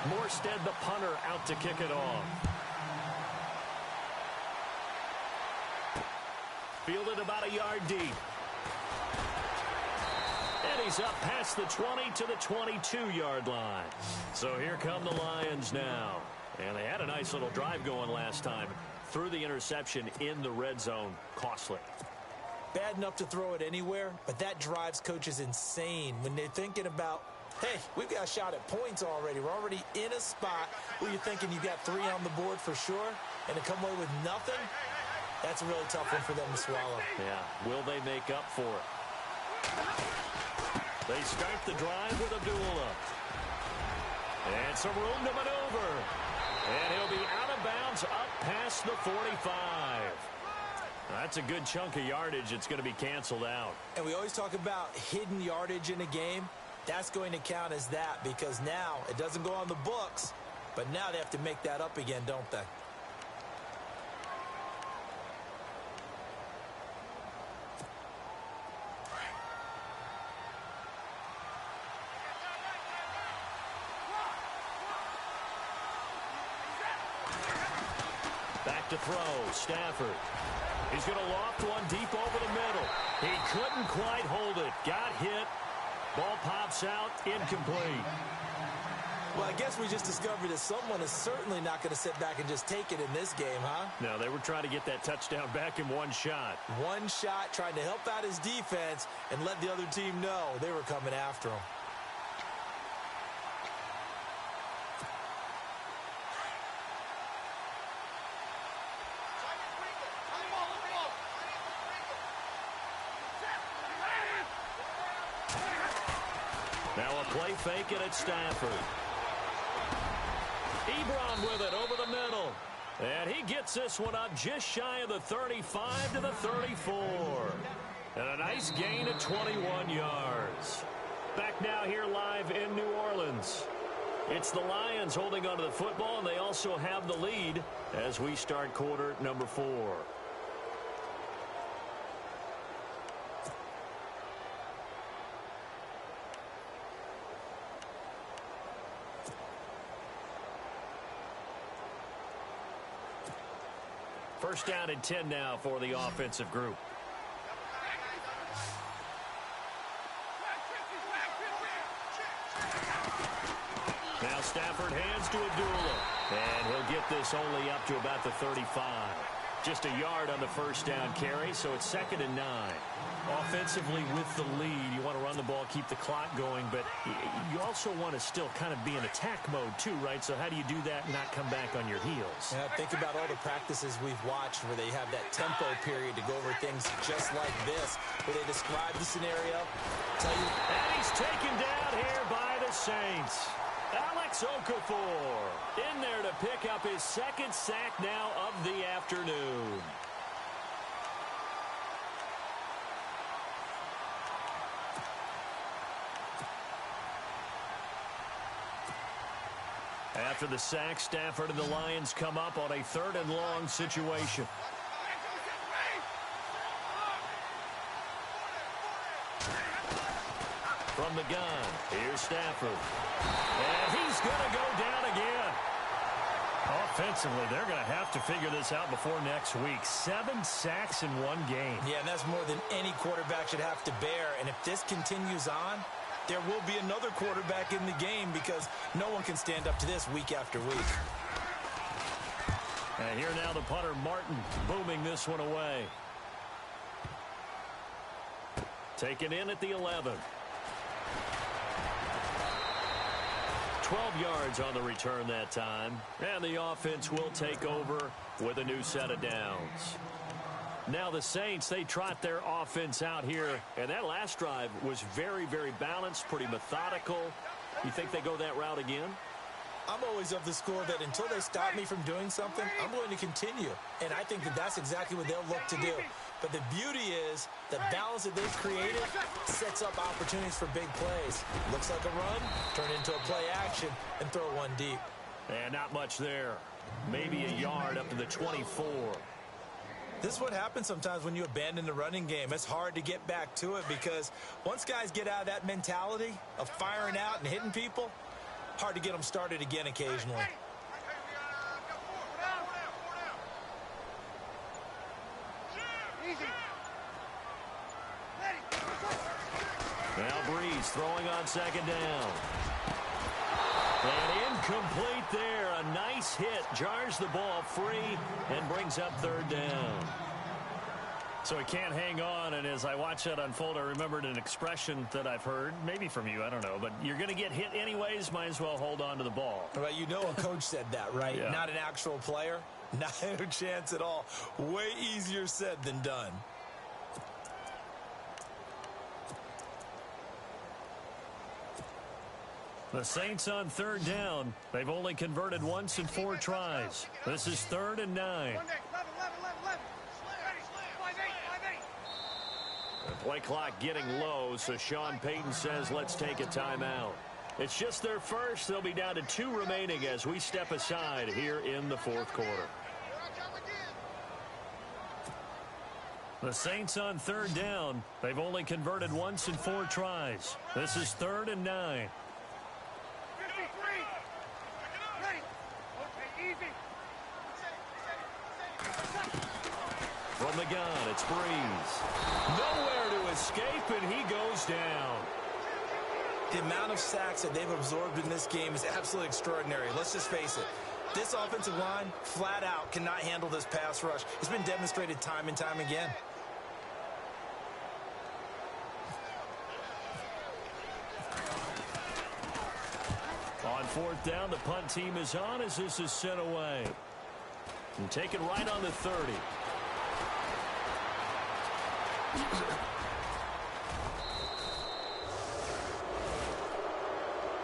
Morstead, the punter, out to kick it off. Fielded about a yard deep. And he's up past the 20 to the 22-yard line. So here come the Lions now. And they had a nice little drive going last time. Threw the interception in the red zone. Costly. Bad enough to throw it anywhere, but that drives coaches insane when they're thinking about, hey, we've got a shot at points already. We're already in a spot where you're thinking you've got 3 on the board for sure, and to come away with nothing, that's a really tough one for them to swallow. Yeah, will they make up for it? They start the drive with Abdullah. And some room to maneuver. And he'll be out of bounds up past the 45. That's a good chunk of yardage. It's going to be canceled out. And we always talk about hidden yardage in a game. That's going to count as that because now it doesn't go on the books, but now they have to make that up again, don't they? Back to throw, Stafford. He's going to loft one deep over the middle. He couldn't quite hold it. Got hit. Ball pops out, incomplete. Well, I guess we just discovered that someone is certainly not going to sit back and just take it in this game, huh? No, they were trying to get that touchdown back in one shot. One shot, trying to help out his defense and let the other team know they were coming after him. Now a play fake it at Stafford. Ebron with it over the middle. And he gets this one up just shy of the 35 to the 34. And a nice gain of 21 yards. Back now here live in New Orleans. It's the Lions holding onto the football, and they also have the lead as we start quarter number 4. First down and 10 now for the offensive group. Now Stafford hands to Abdullah. And he'll get this only up to about the 35. Just a yard on the first down carry, so it's 2nd and 9. Offensively with the lead, you want to run the ball, keep the clock going, but you also want to still kind of be in attack mode too, right? So how do you do that and not come back on your heels? Yeah, think about all the practices we've watched where they have that tempo period to go over things just like this, where they describe the scenario. And he's taken down here by the Saints. Alex Okafor in there to pick up his 2nd sack now of the afternoon. After the sack, Stafford and the Lions come up on a 3rd and long situation. From the gun, here's Stafford. And he's going to go down again. Offensively, they're going to have to figure this out before next week. 7 sacks in one game. Yeah, and that's more than any quarterback should have to bear. And if this continues on, there will be another quarterback in the game because no one can stand up to this week after week. And here now the punter, Martin, booming this one away. Taken in at the 11. 12 yards on the return that time. And the offense will take over with a new set of downs. Now the Saints, they trot their offense out here. And that last drive was very, very balanced, pretty methodical. You think they go that route again? I'm always of the school that until they stop me from doing something, I'm going to continue. And I think that that's exactly what they'll look to do. But the beauty is the balance that they've created sets up opportunities for big plays. Looks like a run, turn into a play action, and throw one deep. And not much there. Maybe a yard up to the 24. This is what happens sometimes when you abandon the running game. It's hard to get back to it because once guys get out of that mentality of firing out and hitting people, hard to get them started again occasionally. Now Breeze throwing on 2nd down. And incomplete there. A nice hit. Jars the ball free and brings up 3rd down. So he can't hang on, and as I watch that unfold, I remembered an expression that I've heard, maybe from you, I don't know, but you're going to get hit anyways, might as well hold on to the ball. Right, you know a coach said that, right? Yeah. Not an actual player. Not a chance at all. Way easier said than done. The Saints on third down. They've only converted once in 4 tries. This is 3rd and 9. The play clock getting low, so Sean Payton says let's take a timeout. It's just their first. They'll be down to 2 remaining as we step aside here in the 4th quarter. The Saints on third down. They've only converted once in 4 tries. This is 3rd and 9. From the gun, it's Breeze. Nowhere to escape, and he goes down. The amount of sacks that they've absorbed in this game is absolutely extraordinary. Let's just face it. This offensive line, flat out, cannot handle this pass rush. It's been demonstrated time and time again. On 4th down, the punt team is on as this is sent away. And take it right on the 30.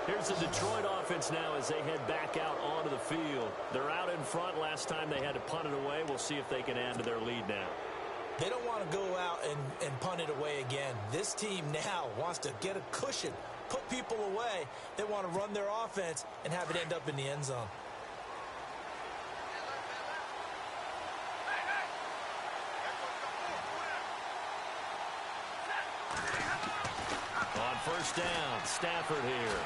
Here's the Detroit offense now as they head back out onto the field. They're out in front. Last time they had to punt it away. We'll see if they can add to their lead now. They don't want to go out and punt it away again. This team now wants to get a cushion, put people away. They want to run their offense and have it end up in the end zone. On 1st down, Stafford here.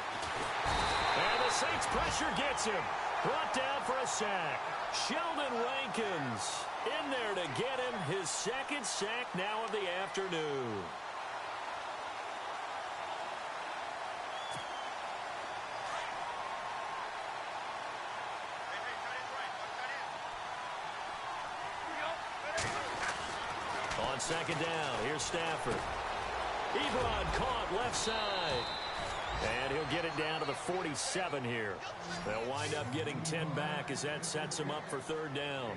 And the Saints pressure gets him. Brought down for a sack. Sheldon Rankins in there to get him his 2nd sack now of the afternoon. On 2nd down, here's Stafford. Ebron caught left side. And he'll get it down to the 47 here. They'll wind up getting 10 back as that sets him up for 3rd down.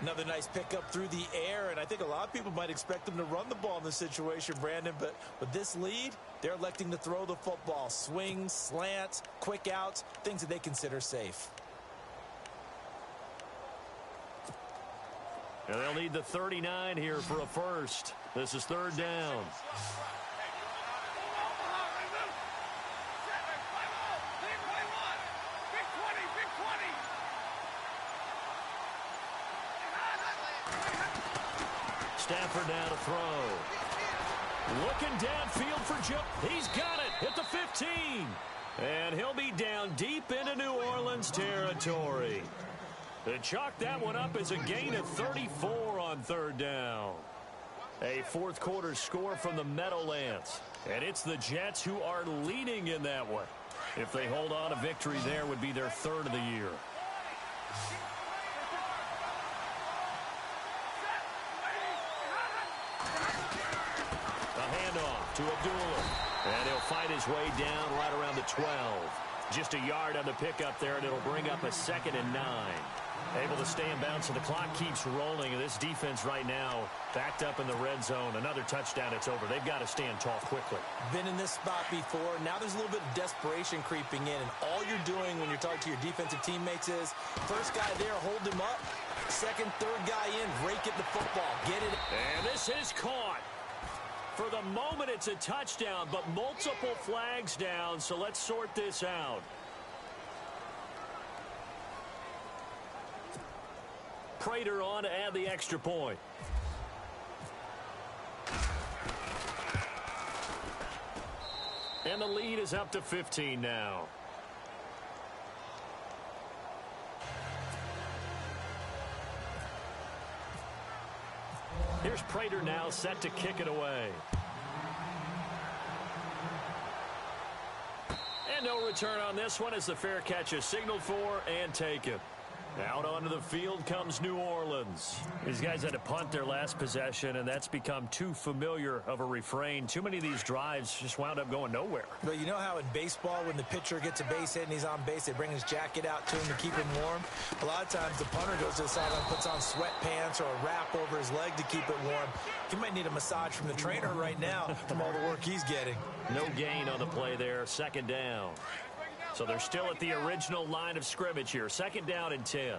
Another nice pickup through the air, and I think a lot of people might expect them to run the ball in this situation, Brandon, but with this lead, they're electing to throw the football. Swings, slants, quick outs, things that they consider safe. And they'll need the 39 here for a first. This is 3rd down. Stafford now to throw. Looking downfield for Joe. He's got it at the 15. And he'll be down deep into New Orleans territory. They chalk that one up as a gain of 34 on 3rd down. A 4th quarter score from the Meadowlands. And it's the Jets who are leading in that one. If they hold on, a victory there would be their 3rd of the year. To Abdullah. And he'll fight his way down right around the 12. Just a yard on the pickup there, and it'll bring up a 2nd and 9. Able to stay in bounds, so the clock keeps rolling. And this defense right now backed up in the red zone. Another touchdown, it's over. They've got to stand tall quickly. Been in this spot before. Now there's a little bit of desperation creeping in. And all you're doing when you're talking to your defensive teammates is, first guy there, hold him up. 2nd, 3rd guy in, rake at the football. Get it. And this is caught. For the moment, it's a touchdown, but multiple flags down, so let's sort this out. Prater on to add the extra point. And the lead is up to 15 now. Here's Prater now set to kick it away. And no return on this one as the fair catch is signaled for and taken. Out onto the field comes New Orleans. These guys had to punt their last possession, and that's become too familiar of a refrain. Too many of these drives just wound up going nowhere. But you know how in baseball, when the pitcher gets a base hit and he's on base, they bring his jacket out to him to keep him warm? A lot of times the punter goes to the sideline, puts on sweatpants or a wrap over his leg to keep it warm. He might need a massage from the trainer right now from all the work he's getting. No gain on the play there. 2nd down. So they're still at the original line of scrimmage here. 2nd down and 10.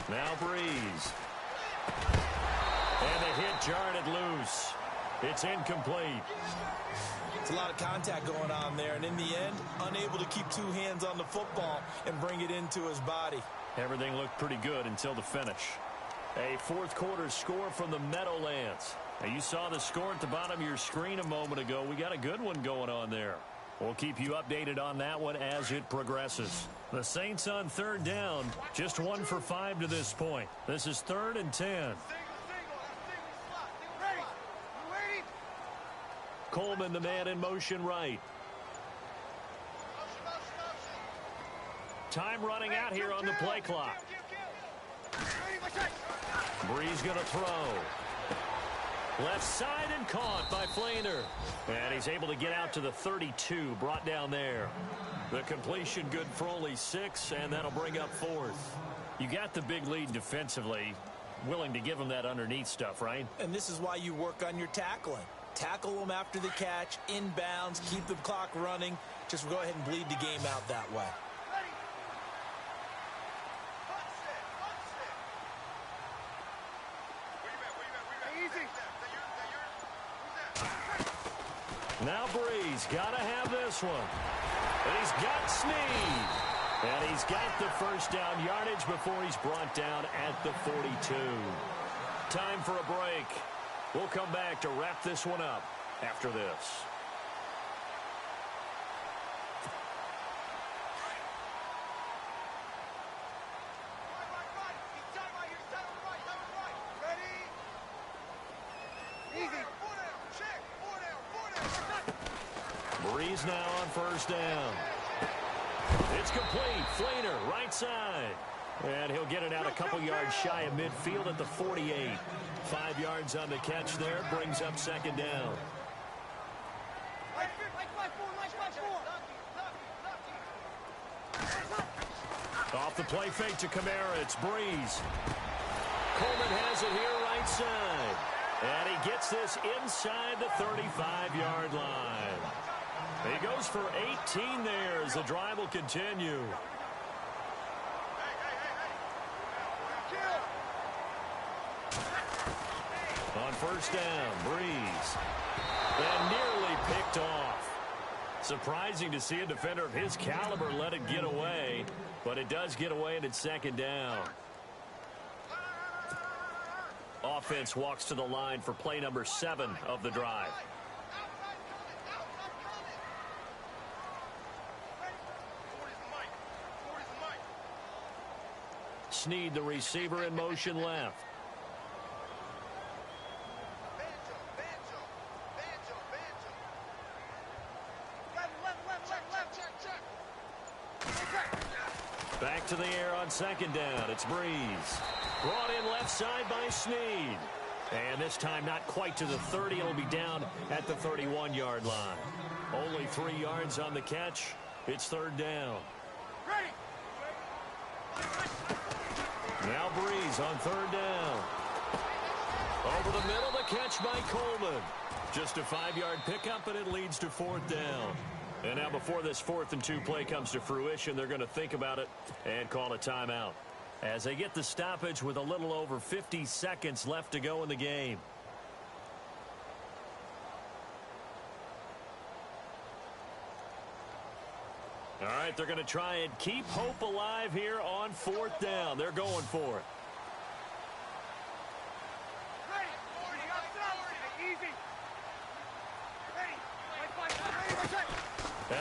Now Breeze. And the hit jarred it loose. It's incomplete. It's a lot of contact going on there, and in the end, unable to keep 2 hands on the football and bring it into his body. Everything looked pretty good until the finish. A 4th quarter score from the Meadowlands. Now, you saw the score at the bottom of your screen a moment ago. We got a good one going on there. We'll keep you updated on that one as it progresses. The Saints on 3rd down, just 1 for 5 to this point. This is 3rd and 10. Coleman, the man in motion right. Time running out here on the play clock. Breeze going to throw. Left side and caught by Flainer. And he's able to get out to the 32, brought down there. The completion good for only 6, and that'll bring up 4th. You got the big lead defensively. Willing to give him that underneath stuff, right? And this is why you work on your tackling. Tackle them after the catch, inbounds, keep the clock running. Just go ahead and bleed the game out that way. Now Breeze got to have this one. And he's got Snead. And he's got the 1st down yardage before he's brought down at the 42. Time for a break. We'll come back to wrap this one up after this. Breeze now on 1st down. It's complete. Flainer, right side. And he'll get it out a couple yards shy of midfield at the 48. 5 yards on the catch there. Brings up 2nd down. Off the play fake to Kamara. It's Breeze. Coleman has it here right side. And he gets this inside the 35-yard line. He goes for 18 there as the drive will continue. On 1st down, Breeze. And nearly picked off. Surprising to see a defender of his caliber let it get away, but it does get away and it's 2nd down. Offense walks to the line for play number 7 of the drive. Snead, the receiver, in motion left. Back to the air on 2nd down. It's Breeze. Brought in left side by Snead. And this time not quite to the 30. It'll be down at the 31-yard line. Only 3 yards on the catch. It's 3rd down. Now Breeze on 3rd down. Over the middle, the catch by Coleman. Just a 5-yard pickup, and it leads to 4th down. And now before this 4th and 2 play comes to fruition, they're going to think about it and call a timeout as they get the stoppage with a little over 50 seconds left to go in the game. All right, they're going to try and keep hope alive here on 4th down. They're going for it.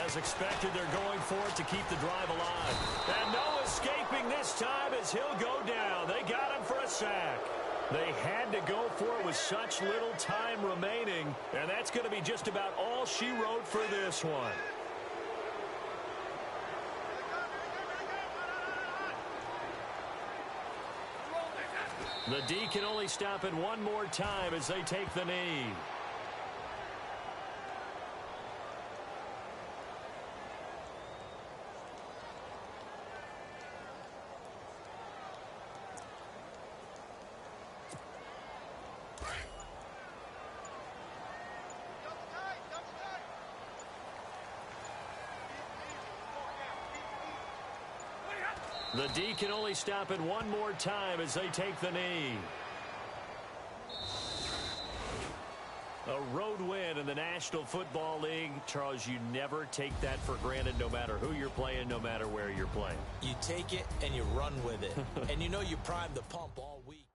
As expected, they're going for it to keep the drive alive. And no escaping this time as he'll go down. They got him for a sack. They had to go for it with such little time remaining, and that's going to be just about all she wrote for this one. The D can only stop it one more time as they take the knee. The D can only stop it one more time as they take the knee. A road win in the National Football League. Charles, you never take that for granted no matter who you're playing, no matter where you're playing. You take it and you run with it. And you know you primed the pump all week.